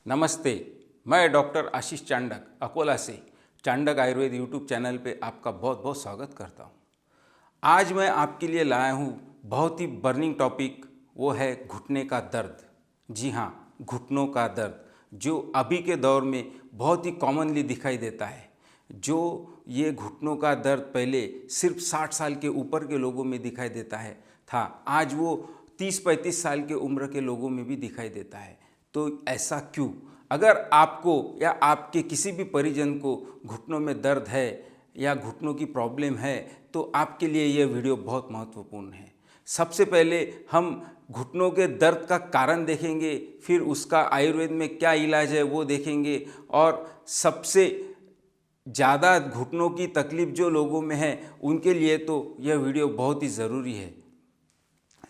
नमस्ते। मैं डॉक्टर आशीष चांडक अकोला से चांडक आयुर्वेद यूट्यूब चैनल पे आपका बहुत बहुत स्वागत करता हूँ। आज मैं आपके लिए लाया हूँ बहुत ही बर्निंग टॉपिक, वो है घुटने का दर्द। जी हाँ, घुटनों का दर्द जो अभी के दौर में बहुत ही कॉमनली दिखाई देता है। जो ये घुटनों का दर्द पहले सिर्फ 60 साल के ऊपर के लोगों में दिखाई देता है आज वो 30-35 साल के उम्र के लोगों में भी दिखाई देता है। तो ऐसा क्यों? अगर आपको या आपके किसी भी परिजन को घुटनों में दर्द है या घुटनों की प्रॉब्लम है तो आपके लिए यह वीडियो बहुत महत्वपूर्ण है। सबसे पहले हम घुटनों के दर्द का कारण देखेंगे, फिर उसका आयुर्वेद में क्या इलाज है वो देखेंगे, और सबसे ज़्यादा घुटनों की तकलीफ जो लोगों में है उनके लिए तो यह वीडियो बहुत ही ज़रूरी है।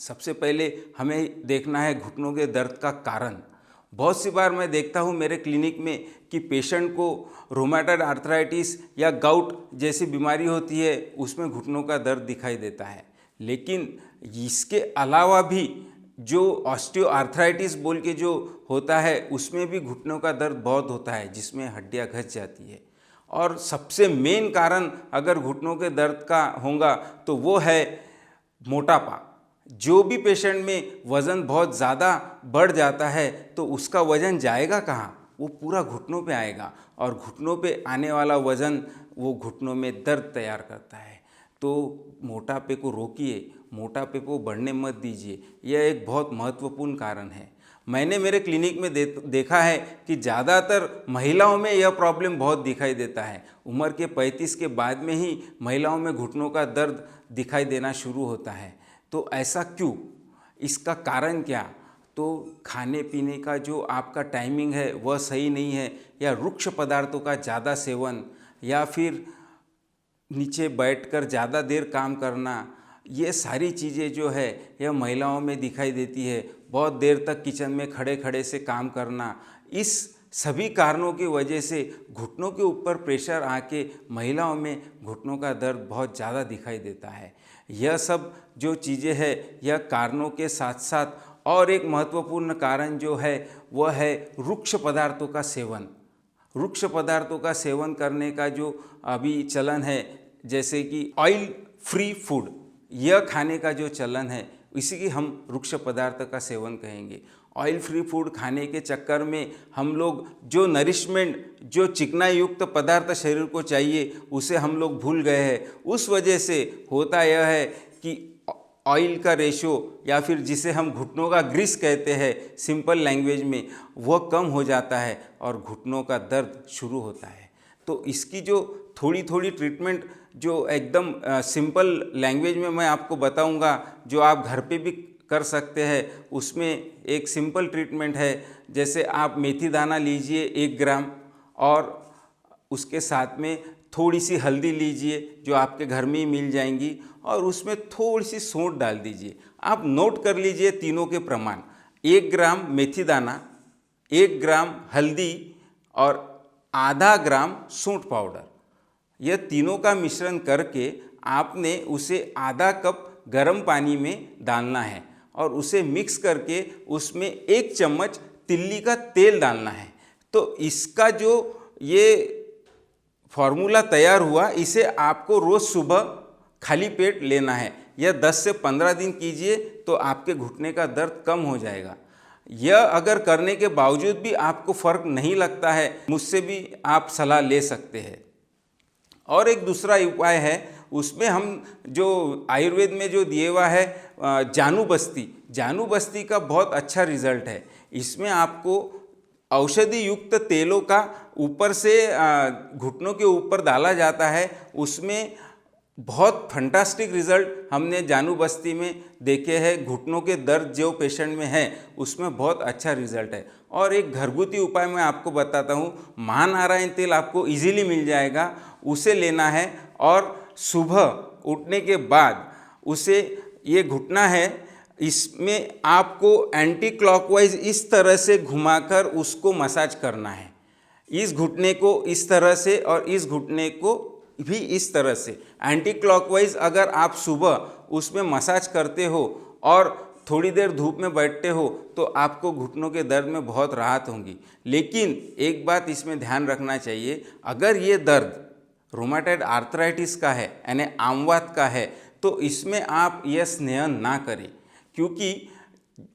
सबसे पहले हमें देखना है घुटनों के दर्द का कारण। बहुत सी बार मैं देखता हूँ मेरे क्लिनिक में कि पेशेंट को रोमेटॉइड आर्थराइटिस या गाउट जैसी बीमारी होती है, उसमें घुटनों का दर्द दिखाई देता है। लेकिन इसके अलावा भी जो ऑस्टियो आर्थराइटिस बोल के जो होता है उसमें भी घुटनों का दर्द बहुत होता है, जिसमें हड्डियाँ घस जाती है। और सबसे मेन कारण अगर घुटनों के दर्द का होगा तो वो है मोटापा। जो भी पेशेंट में वज़न बहुत ज़्यादा बढ़ जाता है तो उसका वज़न जाएगा कहाँ? वो पूरा घुटनों पे आएगा, और घुटनों पे आने वाला वज़न वो घुटनों में दर्द तैयार करता है। तो मोटापे को रोकिए, मोटापे को बढ़ने मत दीजिए। यह एक बहुत महत्वपूर्ण कारण है। मैंने मेरे क्लिनिक में देखा है कि ज़्यादातर महिलाओं में यह प्रॉब्लम बहुत दिखाई देता है। उम्र के 35 के बाद में ही महिलाओं में घुटनों का दर्द दिखाई देना शुरू होता है। तो ऐसा क्यों? इसका कारण क्या? तो खाने पीने का जो आपका टाइमिंग है वह सही नहीं है, या रुक्ष पदार्थों का ज़्यादा सेवन, या फिर नीचे बैठकर ज़्यादा देर काम करना, ये सारी चीज़ें जो है यह महिलाओं में दिखाई देती है। बहुत देर तक किचन में खड़े खड़े से काम करना, इस सभी कारणों की वजह से घुटनों के ऊपर प्रेशर आके महिलाओं में घुटनों का दर्द बहुत ज़्यादा दिखाई देता है। यह सब जो चीज़ें हैं यह कारणों के साथ साथ और एक महत्वपूर्ण कारण जो है वह है रुक्ष पदार्थों का सेवन। रुक्ष पदार्थों का सेवन करने का जो अभी चलन है, जैसे कि ऑयल फ्री फूड, यह खाने का जो चलन है इसी की हम रुक्ष पदार्थ का सेवन कहेंगे। ऑयल फ्री फूड खाने के चक्कर में हम लोग जो नरिशमेंट, जो चिकनाई युक्त पदार्थ शरीर को चाहिए उसे हम लोग भूल गए हैं। उस वजह से होता यह है कि ऑयल का रेशो, या फिर जिसे हम घुटनों का ग्रीस कहते हैं सिंपल लैंग्वेज में, वह कम हो जाता है और घुटनों का दर्द शुरू होता है। तो इसकी जो थोड़ी थोड़ी ट्रीटमेंट जो एकदम सिंपल लैंग्वेज में मैं आपको बताऊंगा, जो आप घर पे भी कर सकते हैं। उसमें एक सिंपल ट्रीटमेंट है, जैसे आप मेथी दाना लीजिए 1 ग्राम, और उसके साथ में थोड़ी सी हल्दी लीजिए जो आपके घर में ही मिल जाएंगी, और उसमें थोड़ी सी सौंठ डाल दीजिए। आप नोट कर लीजिए तीनों के प्रमाण: 1 ग्राम मेथी दाना, 1 ग्राम हल्दी और आधा ग्राम सौंठ पाउडर। यह तीनों का मिश्रण करके आपने उसे आधा कप गर्म पानी में डालना है, और उसे मिक्स करके उसमें 1 चम्मच तिल्ली का तेल डालना है। तो इसका जो ये फॉर्मूला तैयार हुआ, इसे आपको रोज़ सुबह खाली पेट लेना है। यह 10 से 15 दिन कीजिए तो आपके घुटने का दर्द कम हो जाएगा। यह अगर करने के बावजूद भी आपको फ़र्क नहीं लगता है, मुझसे भी आप सलाह ले सकते हैं। और एक दूसरा उपाय है, उसमें हम जो आयुर्वेद में जो दिए हुआ है जानू बस्ती का बहुत अच्छा रिजल्ट है। इसमें आपको औषधि युक्त तेलों का ऊपर से घुटनों के ऊपर डाला जाता है। उसमें बहुत फंटास्टिक रिजल्ट हमने जानू बस्ती में देखे हैं। घुटनों के दर्द जो पेशेंट में है उसमें बहुत अच्छा रिजल्ट है। और एक घरगुती उपाय मैं आपको बताता हूँ, महानारायण तेल आपको इजीली मिल जाएगा, उसे लेना है और सुबह उठने के बाद उसे ये घुटना है, इसमें आपको एंटी क्लॉकवाइज इस तरह से घुमाकर उसको मसाज करना है। इस घुटने को इस तरह से और इस घुटने को भी इस तरह से एंटी क्लॉकवाइज अगर आप सुबह उसमें मसाज करते हो और थोड़ी देर धूप में बैठते हो तो आपको घुटनों के दर्द में बहुत राहत होगी। लेकिन एक बात इसमें ध्यान रखना चाहिए, अगर ये दर्द रूमेटॉइड आर्थराइटिस का है यानी आमवात का है तो इसमें आप यह स्नेहन ना करें, क्योंकि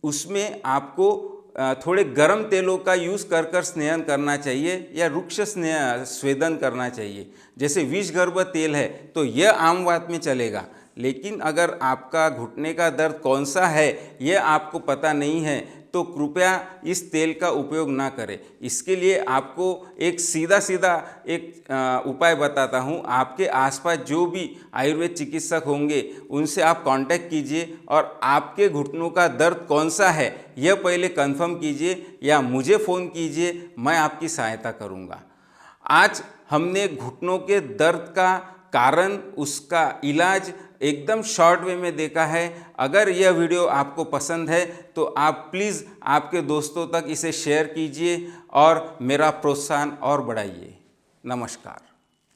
उसमें आपको थोड़े गर्म तेलों का यूज़ कर कर स्नेहन करना चाहिए या रुक्ष स्वेदन करना चाहिए। जैसे विषगर्भ तेल है तो यह आमवात में चलेगा, लेकिन अगर आपका घुटने का दर्द कौन सा है यह आपको पता नहीं है तो कृपया इस तेल का उपयोग ना करें। इसके लिए आपको एक सीधा एक उपाय बताता हूँ। आपके आसपास जो भी आयुर्वेद चिकित्सक होंगे उनसे आप कांटेक्ट कीजिए और आपके घुटनों का दर्द कौन सा है यह पहले कंफर्म कीजिए या मुझे फ़ोन कीजिए, मैं आपकी सहायता करूँगा। आज हमने घुटनों के दर्द का कारण, उसका इलाज एकदम शॉर्ट वे में देखा है। अगर यह वीडियो आपको पसंद है तो आप प्लीज़ आपके दोस्तों तक इसे शेयर कीजिए और मेरा प्रोत्साहन और बढ़ाइए। नमस्कार।